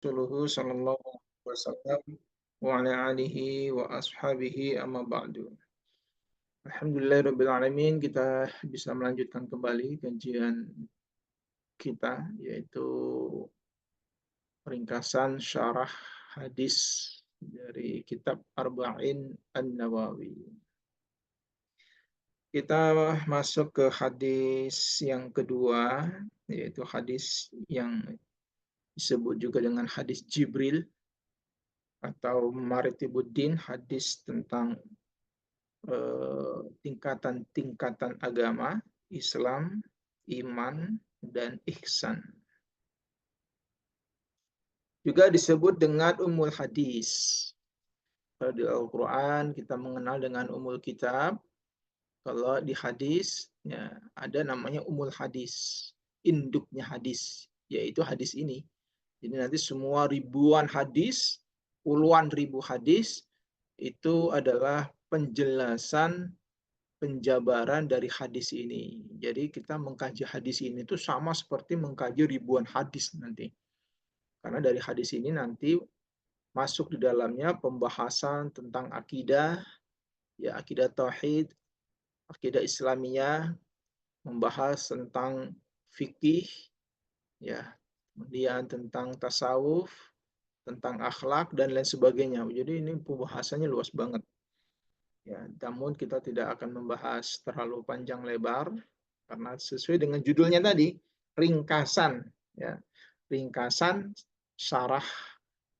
Rasuluhu sallallahu alaihi wasallam wa ala alihi wa ashabihi amma ba'du. Alhamdulillahirabbil alamin, kita bisa melanjutkan kembali kajian kita, yaitu ringkasan syarah hadis dari kitab Arba'in An-Nawawi. Kita masuk ke hadis yang kedua, yaitu hadis yang disebut juga dengan hadis Jibril atau Maratibuddin, hadis tentang tingkatan-tingkatan agama, Islam, iman, dan ihsan. Juga disebut dengan Ummul Hadis. Kalau di Al-Quran kita mengenal dengan Ummul Kitab, kalau di hadis ya, ada namanya Ummul Hadis, induknya hadis, yaitu hadis ini. Jadi nanti semua ribuan hadis, puluhan ribu hadis, itu adalah penjelasan penjabaran dari hadis ini. Jadi kita mengkaji hadis ini itu sama seperti mengkaji ribuan hadis nanti. Karena dari hadis ini nanti masuk di dalamnya pembahasan tentang akidah, ya akidah tauhid, akidah Islamiyah, membahas tentang fikih, ya, kemudian tentang tasawuf, tentang akhlak dan lain sebagainya. Jadi ini pembahasannya luas banget. Ya, namun kita tidak akan membahas terlalu panjang lebar karena sesuai dengan judulnya tadi, ringkasan, ya, ringkasan syarah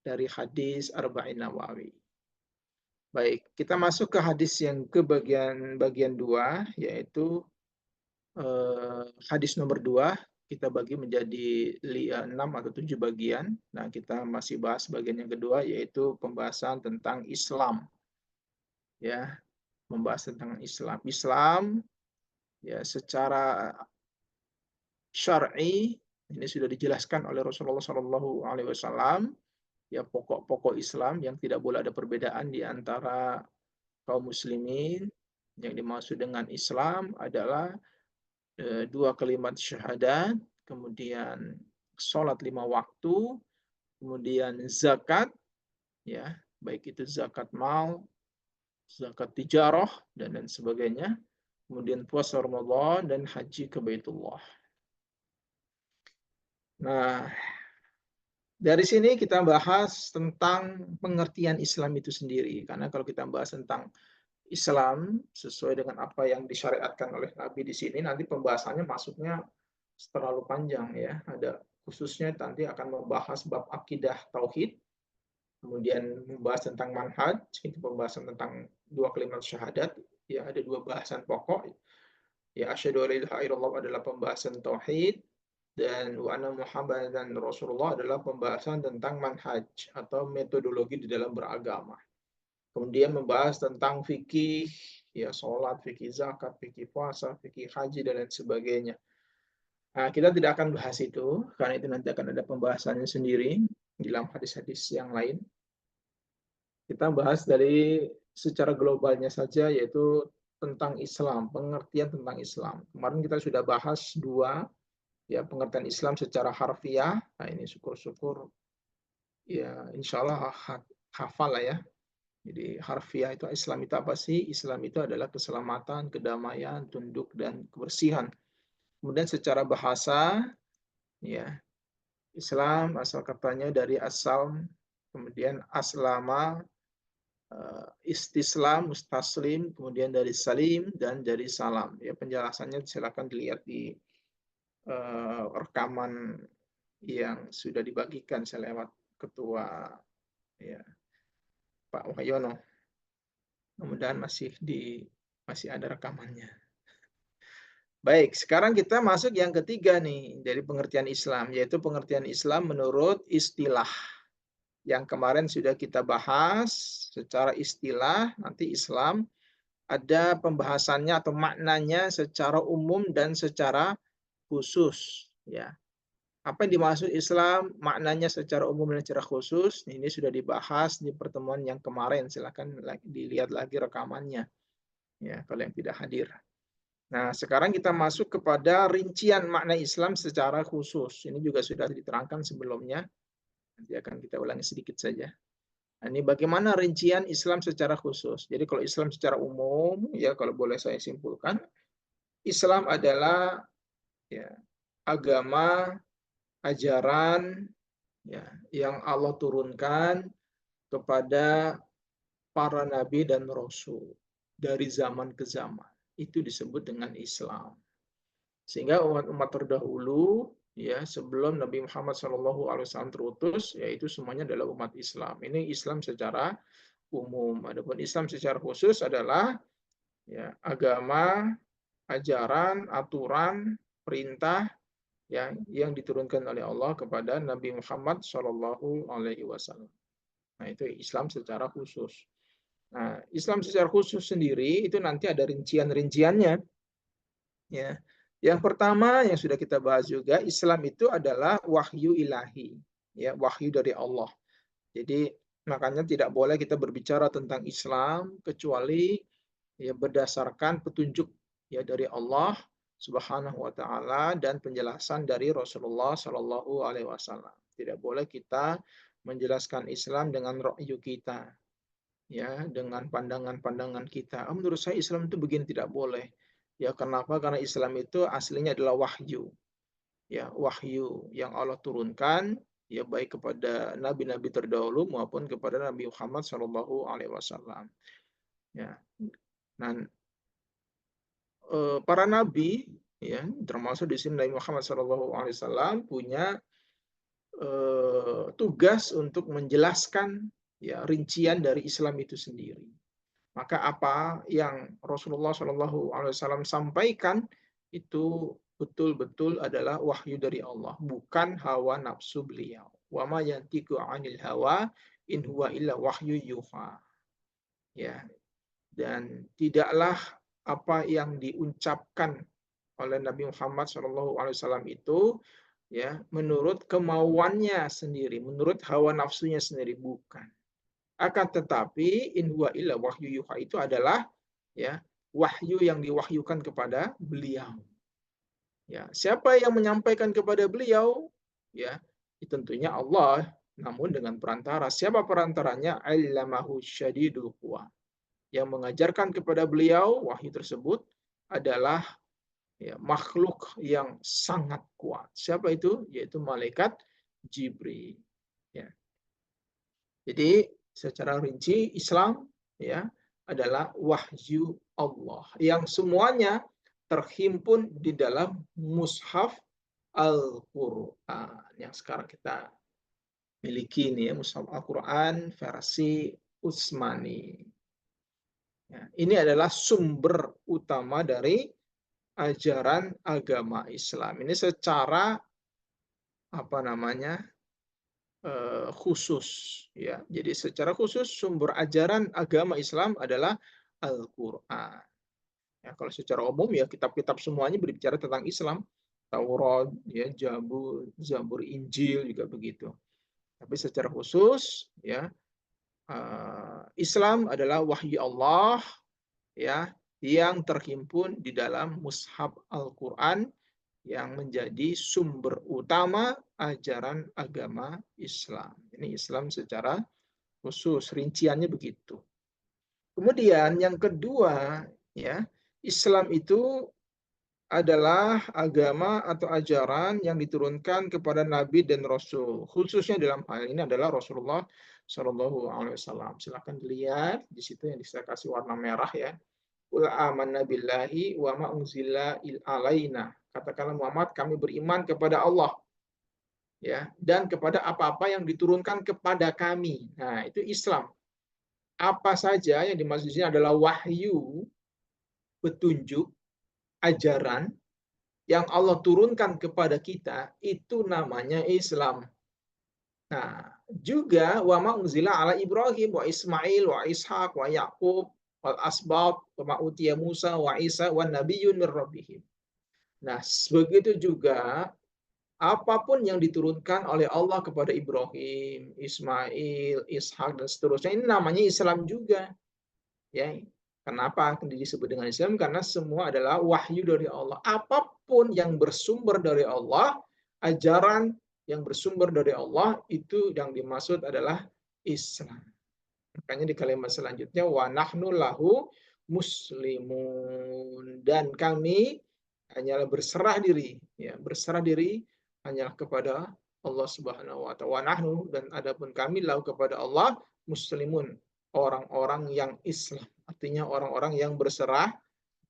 dari hadis Arba'in Nawawi. Baik, kita masuk ke hadis yang ke bagian 2, yaitu hadis nomor 2, kita bagi menjadi 6 atau 7 bagian. Nah, kita masih bahas bagian yang kedua, yaitu pembahasan tentang Islam. Ya, membahas tentang Islam. Islam ya secara syar'i ini sudah dijelaskan oleh Rasulullah Shallallahu Alaihi Wasallam, ya pokok-pokok Islam yang tidak boleh ada perbedaan di antara kaum muslimin. Yang dimaksud dengan Islam adalah dua kalimat syahadat, kemudian sholat 5 waktu, kemudian zakat, ya baik itu zakat mal, zakat tijarah dan lain sebagainya, kemudian puasa Ramadan dan haji ke Baitullah. Nah, dari sini kita bahas tentang pengertian Islam itu sendiri. Karena kalau kita bahas tentang Islam sesuai dengan apa yang disyariatkan oleh Nabi di sini, nanti pembahasannya masuknya terlalu panjang ya. Ada khususnya nanti akan membahas bab akidah tauhid, kemudian membahas tentang manhaj, itu pembahasan tentang dua kalimat syahadat. Ya, ada dua bahasan pokok. Ya, asyhadu an la ilaha illallah adalah pembahasan tauhid, dan wa anna Muhammadan Rasulullah adalah pembahasan tentang manhaj atau metodologi di dalam beragama. Kemudian membahas tentang fikih, ya sholat, fikih zakat, fikih puasa, fikih haji dan lain sebagainya. Nah, kita tidak akan bahas itu karena itu nanti akan ada pembahasannya sendiri di dalam hadis-hadis yang lain. Kita bahas dari secara globalnya saja, yaitu tentang Islam, pengertian tentang Islam. Kemarin kita sudah bahas dua, ya pengertian Islam secara harfiah. Nah ini syukur-syukur ya insya Allah hafal lah ya. Jadi harfiah itu Islam itu apa sih? Islam itu adalah keselamatan, kedamaian, tunduk dan kebersihan. Kemudian secara bahasa, ya Islam asal katanya dari asal, kemudian aslama, istislam, mustaslim, kemudian dari salim dan dari salam. Ya penjelasannya silakan dilihat di rekaman yang sudah dibagikan saya lewat ketua ya Pak Wahyono. Mudah-mudahan masih ada rekamannya. Baik, sekarang kita masuk yang ketiga nih dari pengertian Islam, yaitu pengertian Islam menurut istilah. Yang kemarin sudah kita bahas secara istilah, nanti Islam ada pembahasannya atau maknanya secara umum dan secara khusus, ya. Apa yang dimaksud Islam, maknanya secara umum dan secara khusus, ini sudah dibahas di pertemuan yang kemarin. Silakan dilihat lagi rekamannya, ya kalau yang tidak hadir. Nah, sekarang kita masuk kepada rincian makna Islam secara khusus. Ini juga sudah diterangkan sebelumnya. Nanti akan kita ulangi sedikit saja. Nah, ini bagaimana rincian Islam secara khusus. Jadi kalau Islam secara umum, ya kalau boleh saya simpulkan, Islam adalah ya agama, ajaran ya yang Allah turunkan kepada para nabi dan rasul dari zaman ke zaman. Itu disebut dengan Islam. Sehingga umat-umat terdahulu ya sebelum Nabi Muhammad SAW terutus, yaitu semuanya adalah umat Islam. Ini Islam secara umum. Adapun Islam secara khusus adalah ya agama, ajaran, aturan, perintah yang diturunkan oleh Allah kepada Nabi Muhammad SAW. Nah, itu Islam secara khusus. Nah, Islam secara khusus sendiri itu nanti ada rincian-rinciannya. Ya. Yang pertama yang sudah kita bahas juga, Islam itu adalah wahyu ilahi, ya, wahyu dari Allah. Jadi makanya tidak boleh kita berbicara tentang Islam kecuali ya berdasarkan petunjuk ya dari Allah Subhanahu wa taala dan penjelasan dari Rasulullah Shallallahu alaihi wasallam. Tidak boleh kita menjelaskan Islam dengan ra'yu kita, ya, dengan pandangan-pandangan kita. Oh, menurut saya Islam itu begini, tidak boleh. Ya, kenapa? Karena Islam itu aslinya adalah wahyu. Ya, wahyu yang Allah turunkan ya baik kepada nabi-nabi terdahulu maupun kepada Nabi Muhammad Shallallahu alaihi wasallam. Ya. Dan para nabi ya termasuk di sini Nabi Muhammad Shallallahu alaihi wasallam punya tugas untuk menjelaskan ya rincian dari Islam itu sendiri. Maka apa yang Rasulullah Shallallahu alaihi wasallam sampaikan itu betul-betul adalah wahyu dari Allah, bukan hawa nafsu beliau. Wa ma yantiqu 'anil hawa in huwa illa wahyu yuha. Ya, dan tidaklah apa yang diucapkan oleh Nabi Muhammad SAW itu ya menurut kemauannya sendiri, menurut hawa nafsunya sendiri, bukan. Akan tetapi in huwa illa wahyu yuha itu adalah ya wahyu yang diwahyukan kepada beliau. Ya, siapa yang menyampaikan kepada beliau? Ya, tentunya Allah, namun dengan perantara. Siapa perantaranya? Allamahu syadidul quwa. Yang mengajarkan kepada beliau wahyu tersebut adalah ya, makhluk yang sangat kuat. Siapa itu? Yaitu malaikat Jibril. Ya. Jadi secara rinci Islam ya adalah wahyu Allah yang semuanya terhimpun di dalam mushaf Al-Qur'an yang sekarang kita miliki ini ya, mushaf Al-Qur'an versi Utsmani. Ya, ini adalah sumber utama dari ajaran agama Islam. Ini secara apa namanya khusus, ya. Jadi secara khusus sumber ajaran agama Islam adalah Al-Quran. Ya, kalau secara umum ya kitab-kitab semuanya berbicara tentang Islam, Taurat, ya, Zabur, Injil juga begitu. Tapi secara khusus, ya Islam adalah wahyu Allah, ya, yang terhimpun di dalam mushaf Al-Quran yang menjadi sumber utama ajaran agama Islam. Ini Islam secara khusus, rinciannya begitu. Kemudian yang kedua, ya, Islam itu adalah agama atau ajaran yang diturunkan kepada Nabi dan Rasul. Khususnya dalam hal ini adalah Rasulullah Shallallahu Alaihi Wasallam. Silakan dilihat di situ yang saya kasih warna merah ya. Qul amanna billahi wa ma unzila alaina. Katakanlah Muhammad, kami beriman kepada Allah ya dan kepada apa-apa yang diturunkan kepada kami. Nah, itu Islam. Apa saja yang dimaksud di sini adalah wahyu, petunjuk, ajaran yang Allah turunkan kepada kita, itu namanya Islam. Nah, juga wa ma unzila ala Ibrahim wa Ismail wa Ishaq wa Yaqub wal asbab wa ma utiya Musa wa Isa wa nabiyyun mir rabbihim. Nah, begitu juga apapun yang diturunkan oleh Allah kepada Ibrahim, Ismail, Ishak dan seterusnya ini namanya Islam juga. Ya. Kenapa disebut dengan Islam? Karena semua adalah wahyu dari Allah. Apapun yang bersumber dari Allah, ajaran yang bersumber dari Allah, itu yang dimaksud adalah Islam. Makanya di kalimat selanjutnya wa nahnu lahu muslimun, dan kami hanyalah berserah diri, ya, berserah diri hanyalah kepada Allah Subhanahu wa taala. Wa nahnu, dan adapun kami, lahu kepada Allah, muslimun, orang-orang yang Islam. Artinya orang-orang yang berserah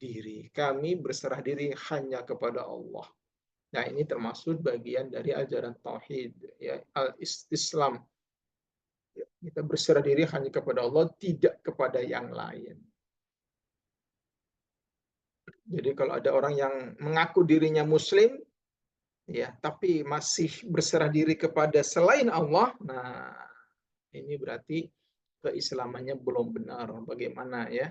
diri. Kami berserah diri hanya kepada Allah. Nah, ini termasuk bagian dari ajaran tauhid, ya, al-istislam. Kita berserah diri hanya kepada Allah, tidak kepada yang lain. Jadi kalau ada orang yang mengaku dirinya muslim, ya, tapi masih berserah diri kepada selain Allah, nah ini berarti keislamannya belum benar. Bagaimana ya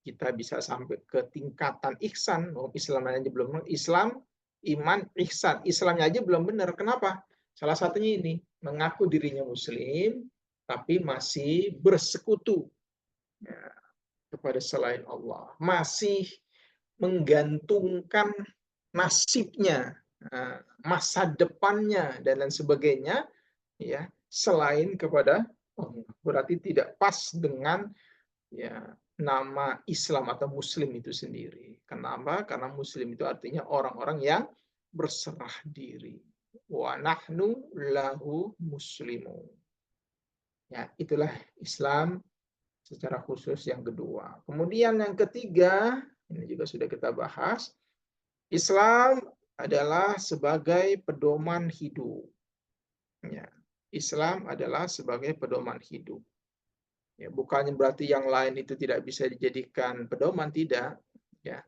kita bisa sampai ke tingkatan ihsan? Oh, Islamnya aja belum benar. Islam, iman, ihsan. Islamnya aja belum benar. Kenapa? Salah satunya ini, mengaku dirinya muslim, tapi masih bersekutu, ya, kepada selain Allah. Masih menggantungkan nasibnya, masa depannya, dan lain sebagainya, ya, selain kepada Allah. Berarti tidak pas dengan, ya, nama Islam atau Muslim itu sendiri. Kenapa? Karena Muslim itu artinya orang-orang yang berserah diri. Wa nahnu lahu muslimun. Ya, itulah Islam secara khusus yang kedua. Kemudian yang ketiga, ini juga sudah kita bahas, Islam adalah sebagai pedoman hidup. Ya, Islam adalah sebagai pedoman hidup. Ya, bukannya berarti yang lain itu tidak bisa dijadikan pedoman, tidak. Ya.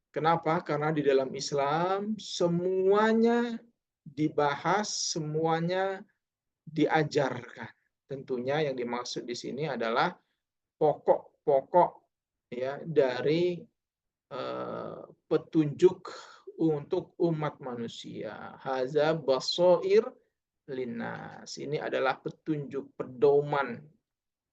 Kenapa? Karena di dalam Islam semuanya dibahas, semuanya diajarkan. Tentunya yang dimaksud di sini adalah pokok-pokok, ya, dari petunjuk untuk umat manusia. Haza basoir linnas. Ini adalah petunjuk, pedoman,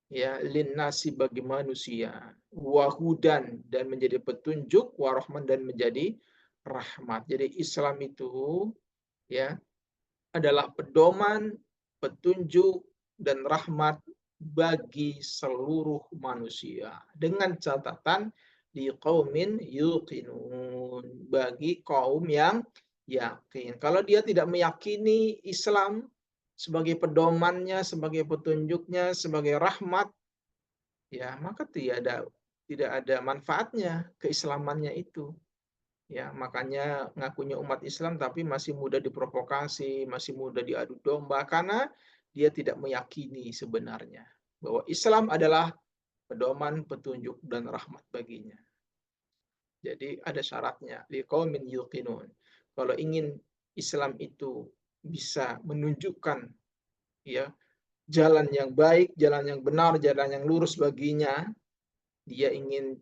ya, linnasi, bagi manusia. Wahudan, dan menjadi petunjuk, warahman, dan menjadi rahmat. Jadi Islam itu, ya, adalah pedoman, petunjuk, dan rahmat bagi seluruh manusia. Dengan catatan di qaumin yuqinun, bagi kaum yang yakin. Kalau dia tidak meyakini Islam sebagai pedomannya, sebagai petunjuknya, sebagai rahmat, ya, maka tidak ada manfaatnya keislamannya itu. Ya, makanya ngakunya umat Islam tapi masih mudah diprovokasi, masih mudah diadu domba, karena dia tidak meyakini sebenarnya bahwa Islam adalah pedoman, petunjuk, dan rahmat baginya. Jadi ada syaratnya, liqaumin yuqinun. Kalau ingin Islam itu bisa menunjukkan, ya, jalan yang baik, jalan yang benar, jalan yang lurus baginya, dia ingin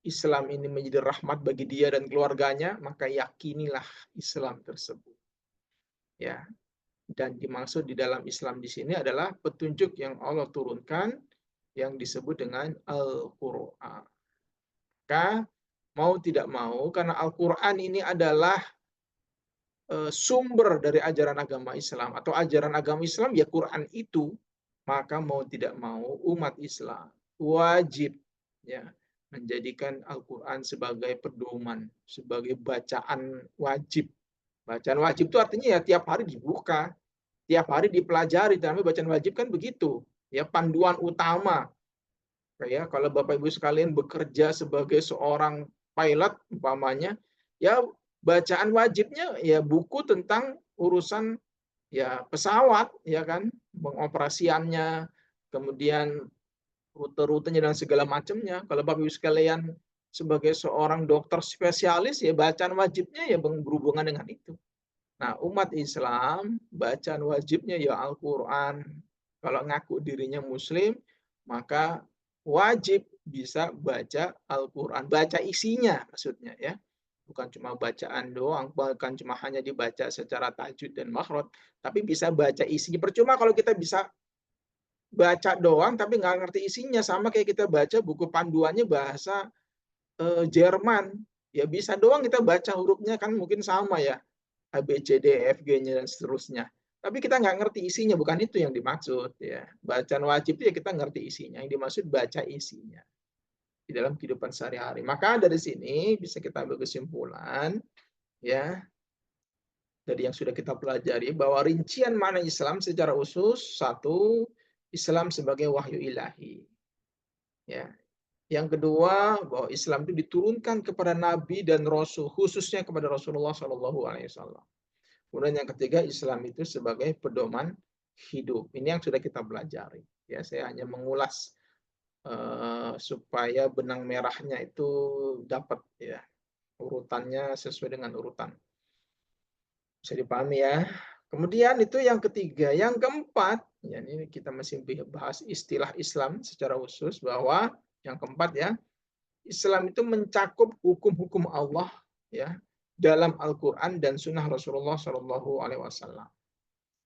Islam ini menjadi rahmat bagi dia dan keluarganya, maka yakinilah Islam tersebut. Ya. Dan dimaksud di dalam Islam di sini adalah petunjuk yang Allah turunkan yang disebut dengan Al-Qur'an. Maka mau tidak mau, karena Al-Qur'an ini adalah sumber dari ajaran agama Islam atau ajaran agama Islam, ya Quran itu, maka mau tidak mau umat Islam wajib, ya, menjadikan Al-Quran sebagai pedoman, sebagai bacaan wajib. Bacaan wajib itu artinya ya tiap hari dibuka, tiap hari dipelajari. Namanya bacaan wajib kan begitu, ya, panduan utama. Ya, kalau Bapak Ibu sekalian bekerja sebagai seorang pilot umpamanya, ya bacaan wajibnya ya buku tentang urusan, ya, pesawat, ya kan, pengoperasiannya, kemudian rute-rutenya dan segala macamnya. Kalau Bapak Ibu sekalian sebagai seorang dokter spesialis, ya bacaan wajibnya ya berhubungan dengan itu. Nah, umat Islam bacaan wajibnya ya Al-Qur'an. Kalau ngaku dirinya muslim, maka wajib bisa baca Al-Qur'an, baca isinya maksudnya, ya. Bukan cuma bacaan doang, bukan cuma hanya dibaca secara tajwid dan makhraj, tapi bisa baca isinya. Percuma kalau kita bisa baca doang tapi nggak ngerti isinya, sama kayak kita baca buku panduannya bahasa Jerman. Ya bisa doang kita baca hurufnya kan mungkin sama ya, A, B, C, D, E, F, G-nya dan seterusnya. Tapi kita nggak ngerti isinya, bukan itu yang dimaksud ya. Bacaan wajib itu ya kita ngerti isinya, yang dimaksud baca isinya di dalam kehidupan sehari-hari. Maka dari sini bisa kita ambil kesimpulan ya, dari yang sudah kita pelajari bahwa rincian makna Islam secara usus, satu, Islam sebagai wahyu ilahi. Ya. Yang kedua, bahwa Islam itu diturunkan kepada nabi dan rasul, khususnya kepada Rasulullah Shallallahu alaihi wasallam. Kemudian yang ketiga, Islam itu sebagai pedoman hidup. Ini yang sudah kita pelajari. Ya, saya hanya mengulas supaya benang merahnya itu dapat ya, urutannya sesuai dengan urutan. Bisa dipahami ya. Kemudian itu yang ketiga. Yang keempat, ya ini kita masih bahas istilah Islam secara khusus, bahwa yang keempat ya, Islam itu mencakup hukum-hukum Allah ya dalam Al-Quran dan Sunnah Rasulullah Shallallahu Alaihi Wasallam.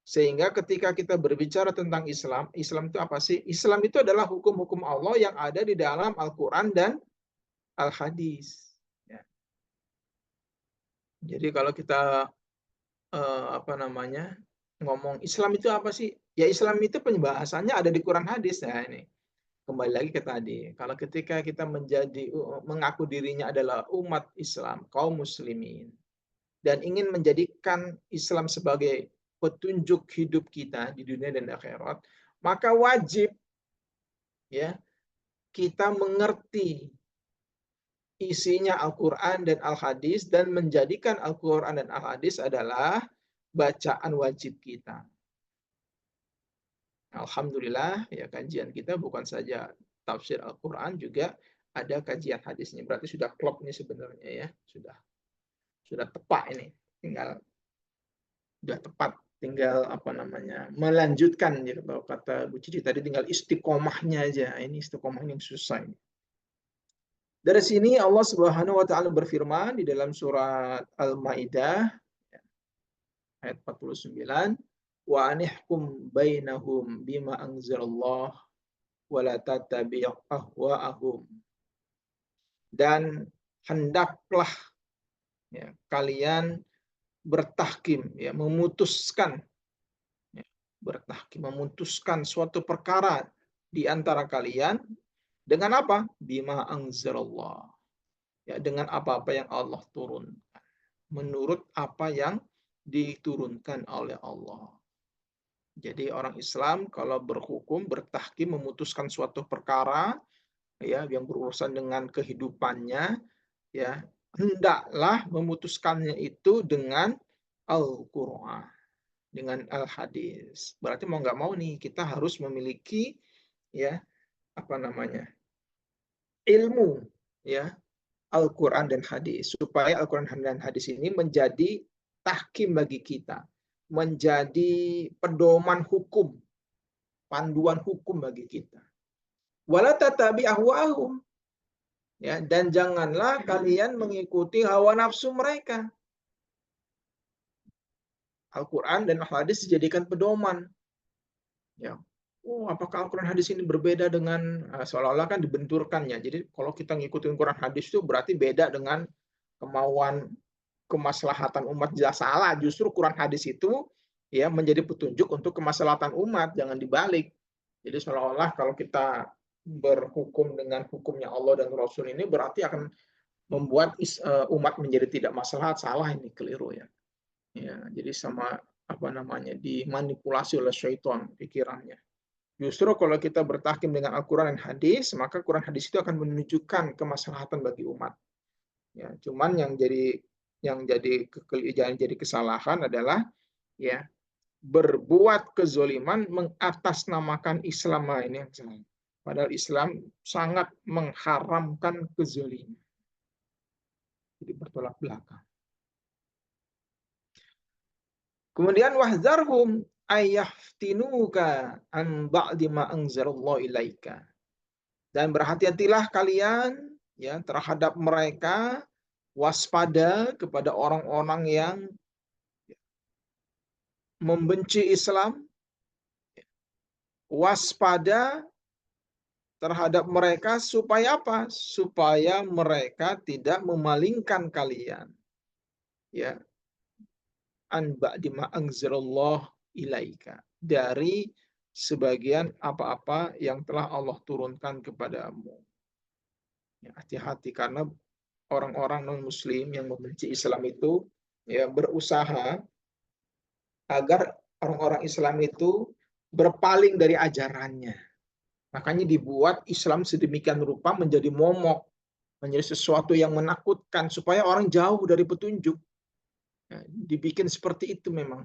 Sehingga ketika kita berbicara tentang Islam, Islam itu apa sih? Islam itu adalah hukum-hukum Allah yang ada di dalam Al-Quran dan Al-Hadis. Ya. Jadi kalau kita ngomong Islam itu apa sih? Ya Islam itu penjelasannya ada di Quran hadis. Nah ini kembali lagi ke tadi. Kalau ketika kita mengaku dirinya adalah umat Islam, kaum muslimin, dan ingin menjadikan Islam sebagai petunjuk hidup kita di dunia dan akhirat, maka wajib ya kita mengerti isinya Al-Quran dan Al-Hadis dan menjadikan Al-Quran dan Al-Hadis adalah bacaan wajib kita. Alhamdulillah ya, kajian kita bukan saja tafsir Al-Quran, juga ada kajian hadisnya. Berarti sudah klop ini sebenarnya ya, sudah tepat ini. Sudah tepat, tinggal melanjutkan ya, kalau kata Bu Cici tadi tinggal istiqomahnya aja. Ini istiqomah yang susah ini. Dari sini Allah Subhanahu wa taala berfirman di dalam surat Al-Maidah ayat 49, wa anihkum bainahum bima anzalallah wa la tattabi' ahwa'ahum. Dan hendaklah ya, kalian bertahkim ya, memutuskan suatu perkara di antara kalian dengan apa? Bima anzalallah. Ya, dengan apa-apa yang Allah turunkan. Menurut apa yang diturunkan oleh Allah. Jadi orang Islam kalau berhukum, bertahkim, memutuskan suatu perkara ya yang berurusan dengan kehidupannya, ya hendaklah memutuskannya itu dengan Al-Qur'an, dengan Al-Hadis. Berarti mau nggak mau nih kita harus memiliki ya ilmu ya Al-Quran dan hadis, supaya Al-Quran dan hadis ini menjadi tahkim bagi kita, menjadi pedoman hukum, panduan hukum bagi kita. Wala tatabi ahwa'ahum, ya, dan janganlah kalian mengikuti hawa nafsu mereka. Al-Quran dan hadis dijadikan pedoman. Ya. Apakah Al-Quran hadis ini berbeda dengan seolah-olah kan dibenturkan ya. Jadi kalau kita ngikutin Quran hadis itu berarti beda dengan kemauan kemaslahatan umat. Salah, justru Quran hadis itu ya menjadi petunjuk untuk kemaslahatan umat, jangan dibalik. Jadi seolah-olah kalau kita berhukum dengan hukumnya Allah dan Rasul ini berarti akan membuat umat menjadi tidak maslahat. Salah, ini keliru ya. Ya, jadi sama dimanipulasi oleh syaitan pikirannya. Justru kalau kita bertahkim dengan Al-Quran dan hadis, maka Quran hadis itu akan menunjukkan kemaslahatan bagi umat. Ya, cuman yang jadi kesalahan adalah ya berbuat kezoliman mengatasnamakan Islam. Ini yang salah. Padahal Islam sangat mengharamkan kezoliman. Jadi bertolak belakang. Kemudian wahzarhum ayyaftinuka an ba'di ma anzalallahu ilaika. Dan berhati-hatilah kalian ya terhadap mereka, waspada kepada orang-orang yang membenci Islam, waspada terhadap mereka supaya apa? Supaya mereka tidak memalingkan kalian, ya, an ba'di ma anzalallah ilaika, dari sebagian apa-apa yang telah Allah turunkan kepadamu. Ya, hati-hati karena orang-orang non-muslim yang membenci Islam itu ya berusaha agar orang-orang Islam itu berpaling dari ajarannya. Makanya dibuat Islam sedemikian rupa menjadi momok, menjadi sesuatu yang menakutkan supaya orang jauh dari petunjuk. Ya, dibikin seperti itu memang.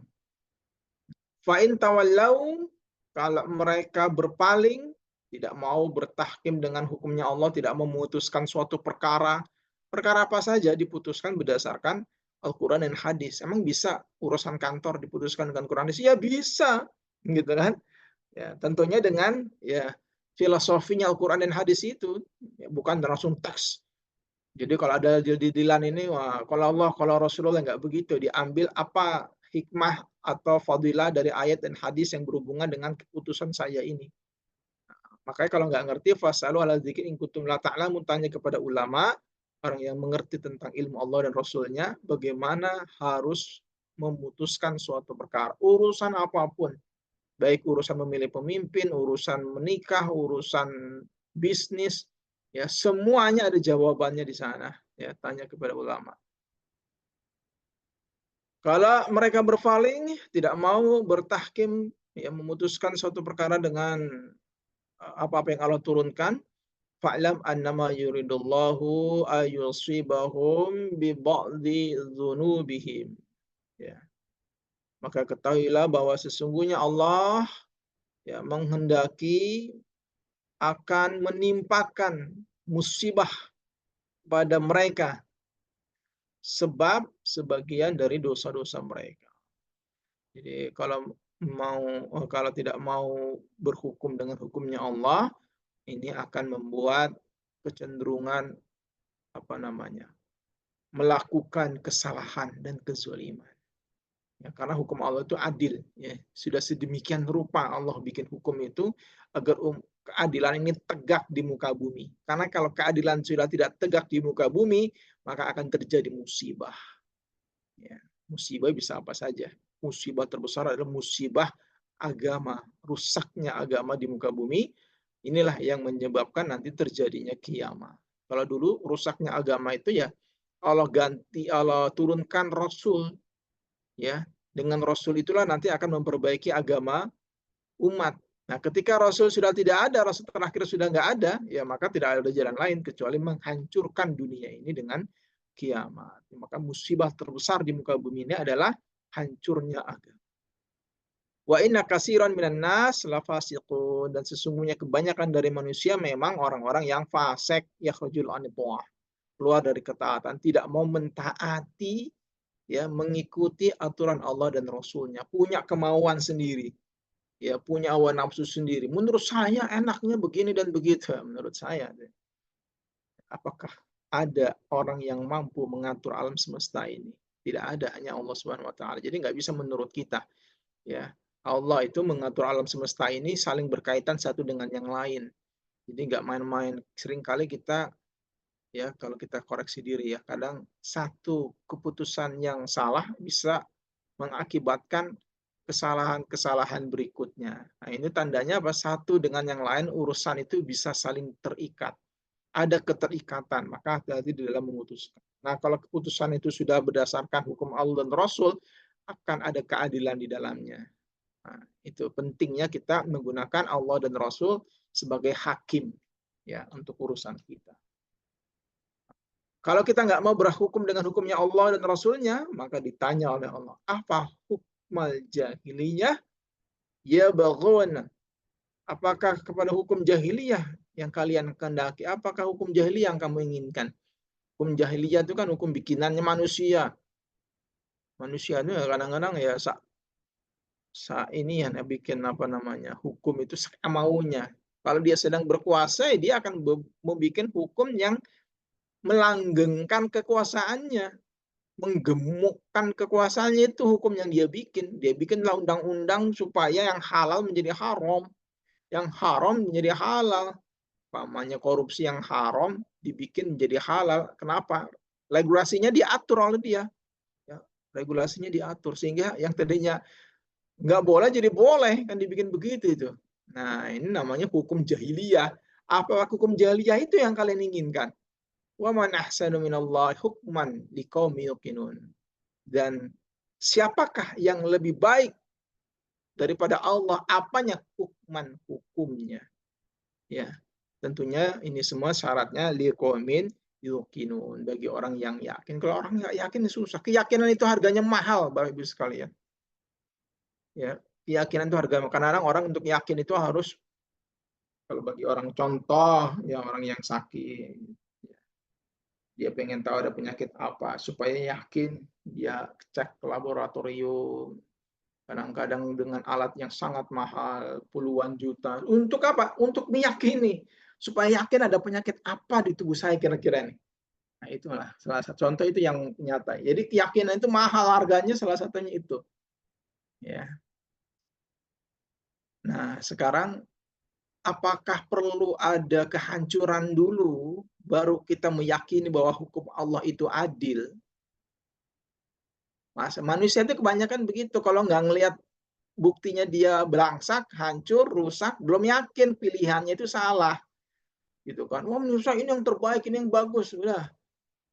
Fa'in tawallau, kalau mereka berpaling, tidak mau bertahkim dengan hukumnya Allah, tidak memutuskan suatu perkara, perkara apa saja diputuskan berdasarkan Al-Quran dan hadis. Emang bisa urusan kantor diputuskan dengan Quran hadis? Ya bisa, gitu kan? Ya, tentunya dengan ya filosofinya Al-Quran dan hadis itu, ya, bukan langsung teks. Jadi kalau ada deal-dealan ini, wah, kalau Allah, kalau Rasulullah nggak begitu, diambil apa hikmah atau fadilah dari ayat dan hadis yang berhubungan dengan keputusan saya ini. Makanya kalau nggak ngerti, fasalu ala dzikri in kuntum la ta'lamun, tanya kepada ulama, orang yang mengerti tentang ilmu Allah dan Rasulnya, bagaimana harus memutuskan suatu perkara, urusan apapun, baik urusan memilih pemimpin, urusan menikah, urusan bisnis, ya semuanya ada jawabannya di sana. Ya, tanya kepada ulama. Kalau mereka berpaling, tidak mau bertahkim, ya memutuskan suatu perkara dengan apa-apa yang Allah turunkan, fa'lam annama yuridullahu ayusibahum bi ba'di dzunubihim. Ya, maka ketahuilah bahwa sesungguhnya Allah ya menghendaki akan menimpakan musibah pada mereka sebab sebagian dari dosa-dosa mereka. Jadi kalau tidak mau berhukum dengan hukumnya Allah, ini akan membuat kecenderungan apa namanya? Melakukan kesalahan dan kezaliman. Ya, karena hukum Allah itu adil, ya. Sudah sedemikian rupa Allah bikin hukum itu agar keadilan ini tegak di muka bumi. Karena kalau keadilan sudah tidak tegak di muka bumi, maka akan terjadi musibah. Ya, musibah bisa apa saja. Musibah terbesar adalah musibah agama, rusaknya agama di muka bumi. Inilah yang menyebabkan nanti terjadinya kiamat. Kalau dulu rusaknya agama itu ya Allah turunkan Rasul, ya. Dengan Rasul itulah nanti akan memperbaiki agama umat. Nah, ketika Rasul sudah tidak ada, Rasul terakhir sudah nggak ada, ya maka tidak ada jalan lain kecuali menghancurkan dunia ini dengan kiamat. Maka musibah terbesar di muka bumi ini adalah hancurnya agama. Wa inna katsiran minan nas lafasiqun, dan sesungguhnya kebanyakan dari manusia memang orang-orang yang fasik, yakhrujul anit ta'ah, keluar dari ketaatan, tidak mau mentaati, ya mengikuti aturan Allah dan Rasulnya, punya kemauan sendiri, ya punya hawa nafsu sendiri. Menurut saya enaknya begini dan begitu. Menurut saya, apakah ada orang yang mampu mengatur alam semesta ini? Tidak ada, hanya Allah Subhanahu Wa Taala. Jadi nggak bisa menurut kita. Ya, Allah itu mengatur alam semesta ini saling berkaitan satu dengan yang lain. Jadi nggak main-main. Seringkali kita ya kalau kita koreksi diri ya, kadang satu keputusan yang salah bisa mengakibatkan kesalahan-kesalahan berikutnya. Nah, ini tandanya apa? Satu dengan yang lain urusan itu bisa saling terikat. Ada keterikatan, maka hati-hati di dalam memutuskan. Nah, kalau keputusan itu sudah berdasarkan hukum Allah dan Rasul, akan ada keadilan di dalamnya. Nah, itu pentingnya kita menggunakan Allah dan Rasul sebagai hakim ya untuk urusan kita. Kalau kita nggak mau berhukum dengan hukumnya Allah dan Rasulnya, maka ditanya oleh Allah, apa hukmal jahiliyah ya baghuna? Apakah kepada hukum jahiliyah yang kalian kehendaki? Apakah hukum jahiliyah yang kamu inginkan? Hukum jahiliyah itu kan hukum bikinannya manusia. Manusia itu kadang-kadang ya ini yang bikin apa namanya hukum itu maunya. Kalau dia sedang berkuasa, dia akan membuat hukum yang melanggengkan kekuasaannya, menggemukkan kekuasaannya, itu hukum yang dia bikin. Dia bikinlah undang-undang supaya yang halal menjadi haram, yang haram menjadi halal. Umpamanya korupsi yang haram dibikin menjadi halal. Kenapa? Regulasinya diatur oleh dia, ya. Regulasinya diatur sehingga yang tadinya nggak boleh jadi boleh, kan dibikin begitu itu. Nah, ini namanya hukum jahiliyah. Apa hukum jahiliyah itu yang kalian inginkan? Wa man ahsanu minallahi hukman liqaumin yuqinun. Dan siapakah yang lebih baik daripada Allah? Apanya? Hukman, hukumnya. Ya, tentunya ini semua syaratnya liqaumin yuqinun, bagi orang yang yakin. Kalau orang nggak yakin susah. Keyakinan itu harganya mahal, Bapak Ibu sekalian. Ya, keyakinan itu harga. Kadang-kadang orang untuk yakin itu harus, kalau bagi orang contoh, ya orang yang sakit, dia pengen tahu ada penyakit apa, supaya yakin, dia cek ke laboratorium, kadang-kadang dengan alat yang sangat mahal, puluhan juta. Untuk apa? Untuk meyakini, supaya yakin ada penyakit apa di tubuh saya kira-kira nih. Nah, itulah salah satu contoh itu yang nyata. Jadi keyakinan itu mahal harganya, salah satunya itu. Ya. Nah, sekarang apakah perlu ada kehancuran dulu, baru kita meyakini bahwa hukum Allah itu adil? Manusia itu kebanyakan begitu, kalau nggak ngelihat buktinya dia berangsak, hancur, rusak, belum yakin pilihannya itu salah, gitu kan. Wah, menurut saya ini yang terbaik, ini yang bagus, udah.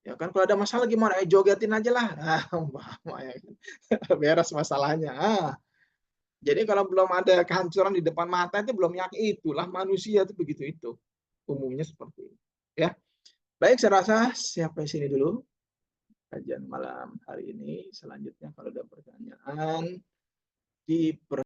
Ya kan, kalau ada masalah gimana? Jogetin aja lah. Nah, umpama ya kan, beres masalahnya. Jadi kalau belum ada kehancuran di depan mata itu belum yakin, itulah manusia itu begitu itu. Umumnya seperti itu, ya. Baik, saya rasa sampai sini dulu kajian malam hari ini. Selanjutnya kalau ada pertanyaan,